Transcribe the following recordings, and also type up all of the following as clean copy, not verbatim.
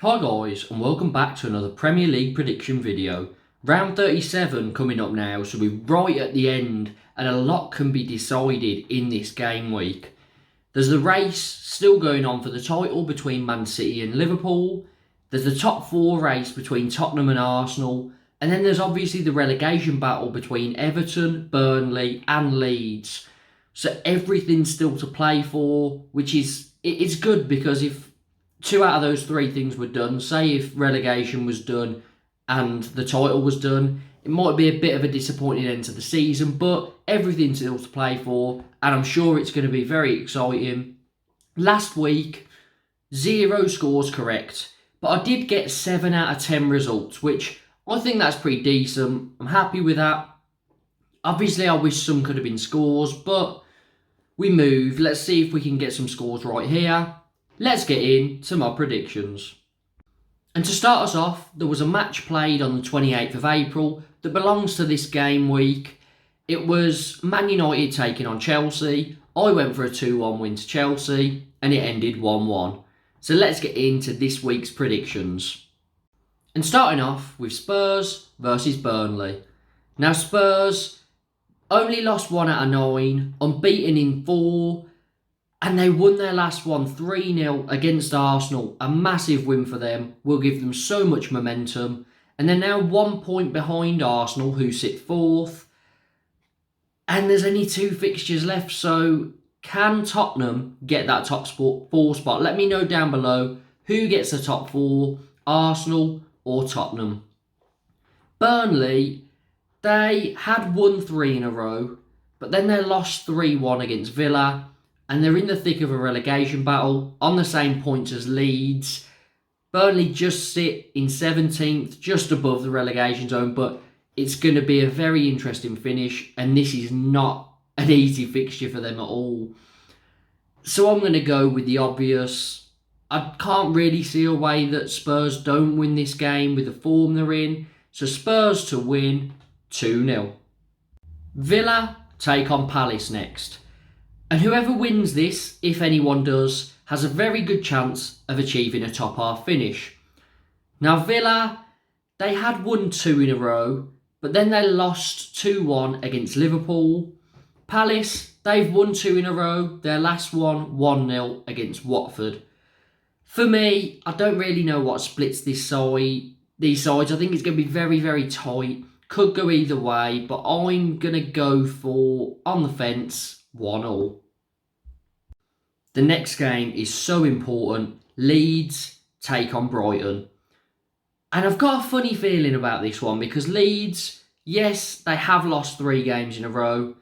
Hi guys, and welcome back to another Premier League prediction video. Round 37 coming up now, so we're right at the end and a lot can be decided in this game week. There's the race still going on for the title between Man City and Liverpool. There's the top four race between Tottenham and Arsenal. And then there's obviously the relegation battle between Everton, Burnley and Leeds. So everything's still to play for, which is it's good because if two out of those three things were done, say if relegation was done and the title was done, it might be a bit of a disappointing end to the season, but everything's still to play for, and I'm sure it's going to be very exciting. Last week, 0 scores correct, but I did get 7 out of 10 results, which I think that's pretty decent. I'm happy with that. Obviously, I wish some could have been scores, but we move. Let's see if we can get some scores right here. Let's get into my predictions. And to start us off, there was a match played on the 28th of April that belongs to this game week. It was Man United taking on Chelsea. I went for a 2-1 win to Chelsea and it ended 1-1. So let's get into this week's predictions. And starting off with Spurs versus Burnley. Now Spurs only lost 1 out of 9, unbeaten in 4. And they won their last one 3-0 against Arsenal. A massive win for them. Will give them so much momentum. And they're now 1 point behind Arsenal, who sit 4th. And there's only 2 fixtures left. So can Tottenham get that top 4 spot? Let me know down below who gets the top 4, Arsenal or Tottenham. Burnley, they had won 3 in a row. But then they lost 3-1 against Villa. And they're in the thick of a relegation battle on the same points as Leeds. Burnley just sit in 17th, just above the relegation zone, but it's going to be a very interesting finish, and this is not an easy fixture for them at all. So I'm going to go with the obvious. I can't really see a way that Spurs don't win this game with the form they're in. So Spurs to win 2-0. Villa take on Palace next. And whoever wins this, if anyone does, has a very good chance of achieving a top half finish. Now Villa, they had won 2 in a row, but then they lost 2-1 against Liverpool. Palace, they've won 2 in a row, their last one 1-0 against Watford. For me, I don't really know what splits these sides. I think it's going to be very, very tight. Could go either way, but I'm going to go for, on the fence, 1-1. The next game is so important. Leeds take on Brighton. And I've got a funny feeling about this one because Leeds, yes, they have lost 3 games in a row,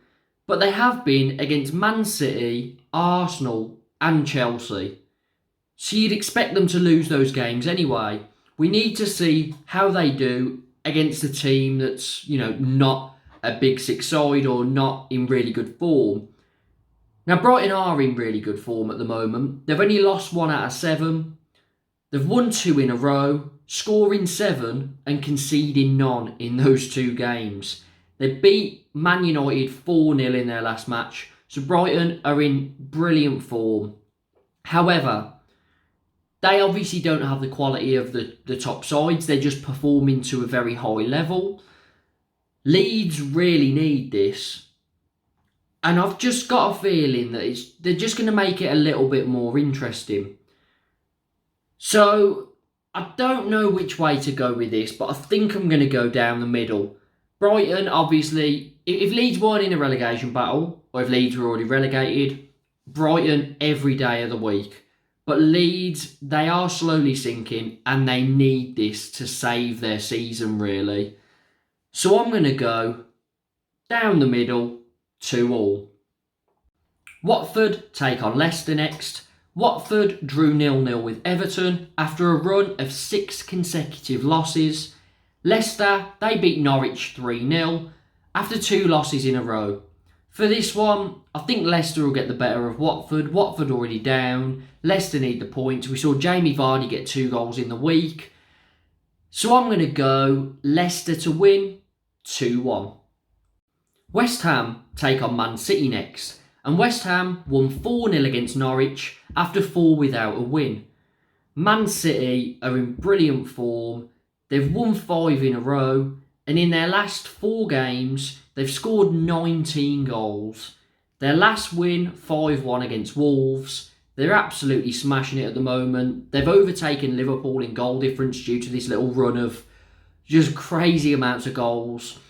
but they have been against Man City, Arsenal and Chelsea. So you'd expect them to lose those games anyway. We need to see how they do against a team that's, not a big 6 side or not in really good form. Now, Brighton are in really good form at the moment. They've only lost 1 out of 7. They've won 2 in a row, scoring 7 and conceding none in those 2 games. They beat Man United 4-0 in their last match. So Brighton are in brilliant form. However, they obviously don't have the quality of the top sides. They're just performing to a very high level. Leeds really need this. And I've just got a feeling that they're just going to make it a little bit more interesting. So, I don't know which way to go with this, but I think I'm going to go down the middle. Brighton, obviously, if Leeds weren't in a relegation battle, or if Leeds were already relegated, Brighton every day of the week. But Leeds, they are slowly sinking, and they need this to save their season, really. So I'm going to go down the middle, 2-2. Watford take on Leicester next. Watford drew 0-0 with Everton after a run of 6 consecutive losses. Leicester, they beat Norwich 3-0 after 2 losses in a row. For this one, I think Leicester will get the better of Watford. Watford already down. Leicester need the points. We saw Jamie Vardy get 2 goals in the week. So I'm going to go Leicester to win 2-1. West Ham take on Man City next, and West Ham won 4-0 against Norwich after 4 without a win. Man City are in brilliant form. They've won 5 in a row, and in their last 4 games, they've scored 19 goals. Their last win, 5-1 against Wolves. They're absolutely smashing it at the moment. They've overtaken Liverpool in goal difference due to this little run of just crazy amounts of goals.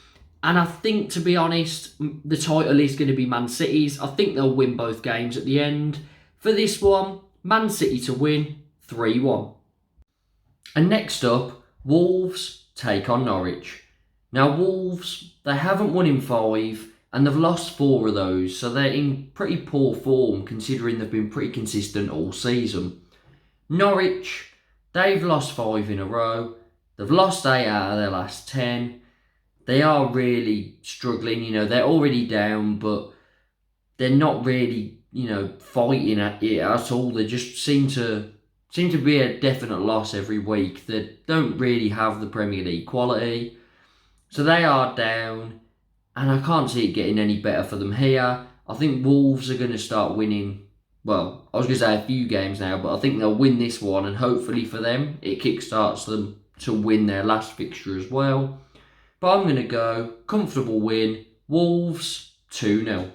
And I think, to be honest, the title is going to be Man City's. I think they'll win both games at the end. For this one, Man City to win 3-1. And next up, Wolves take on Norwich. Now, Wolves, they haven't won in 5 and they've lost 4 of those, so they're in pretty poor form considering they've been pretty consistent all season. Norwich, they've lost 5 in a row. They've lost 8 out of their last 10. They are really struggling, they're already down, but they're not really, fighting at it at all. They just seem to be a definite loss every week. They don't really have the Premier League quality. So they are down, and I can't see it getting any better for them here. I think Wolves are going to start winning, well, I was going to say a few games now, but I think they'll win this one, and hopefully for them, it kickstarts them to win their last fixture as well. But I'm going to go comfortable win, Wolves 2-0.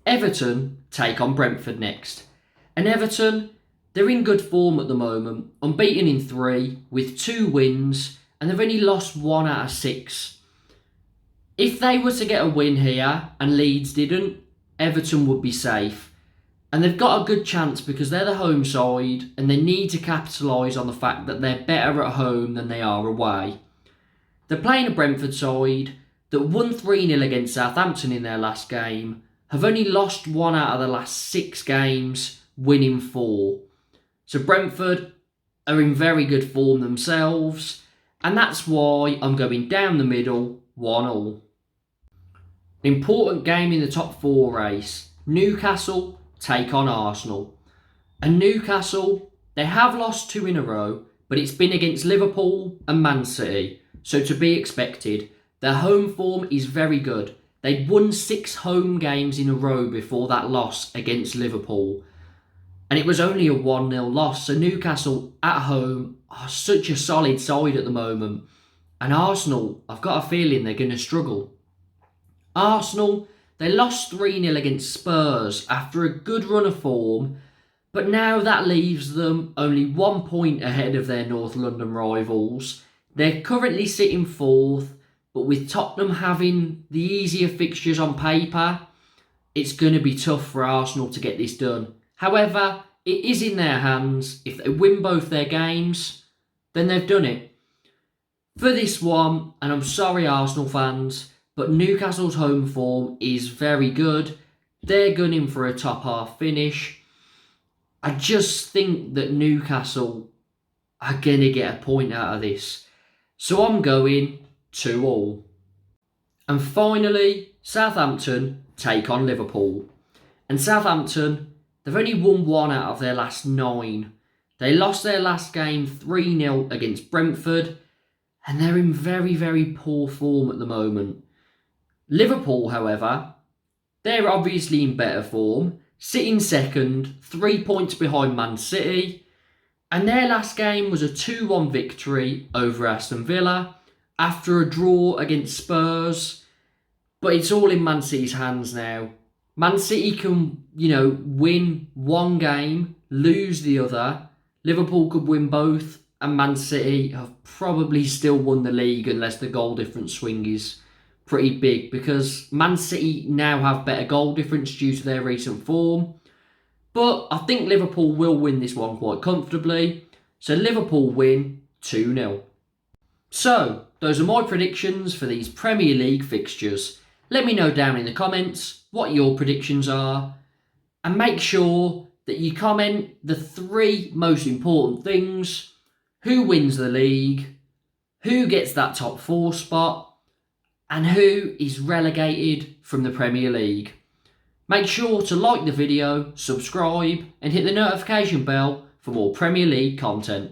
Everton take on Brentford next. And Everton, they're in good form at the moment, unbeaten in 3 with 2 wins, and they've only lost 1 out of 6. If they were to get a win here and Leeds didn't, Everton would be safe. And they've got a good chance because they're the home side and they need to capitalise on the fact that they're better at home than they are away. They're playing a Brentford side that won 3-0 against Southampton in their last game, have only lost 1 out of the last 6 games, winning 4. So Brentford are in very good form themselves, and that's why I'm going down the middle, 1-1. Important game in the top 4 race. Newcastle take on Arsenal. And Newcastle, they have lost 2 in a row, but it's been against Liverpool and Man City, so to be expected. Their home form is very good. They'd won 6 home games in a row before that loss against Liverpool. And it was only a 1-0 loss. So Newcastle at home are such a solid side at the moment. And Arsenal, I've got a feeling they're going to struggle. Arsenal, they lost 3-0 against Spurs after a good run of form. But now that leaves them only 1 point ahead of their North London rivals. They're currently sitting 4th. But with Tottenham having the easier fixtures on paper, it's going to be tough for Arsenal to get this done. However, it is in their hands. If they win both their games, then they've done it. For this one, and I'm sorry Arsenal fans, but Newcastle's home form is very good. They're gunning for a top half finish. I just think that Newcastle are going to get a point out of this. So I'm going 2-2. And finally, Southampton take on Liverpool. And Southampton, they've only won 1 out of their last 9. They lost their last game 3-0 against Brentford, and they're in very, very poor form at the moment. Liverpool, however, they're obviously in better form, sitting second, 3 points behind Man City, and their last game was a 2-1 victory over Aston Villa after a draw against Spurs. But it's all in Man City's hands now. Man City can, win 1 game, lose the other. Liverpool could win both, and Man City have probably still won the league unless the goal difference swing is pretty big, because Man City now have better goal difference due to their recent form. But I think Liverpool will win this one quite comfortably. So Liverpool win 2-0. So, those are my predictions for these Premier League fixtures. Let me know down in the comments what your predictions are. And make sure that you comment the 3 most important things. Who wins the league? Who gets that top 4 spot? And who is relegated from the Premier League? Make sure to like the video, subscribe, and hit the notification bell for more Premier League content.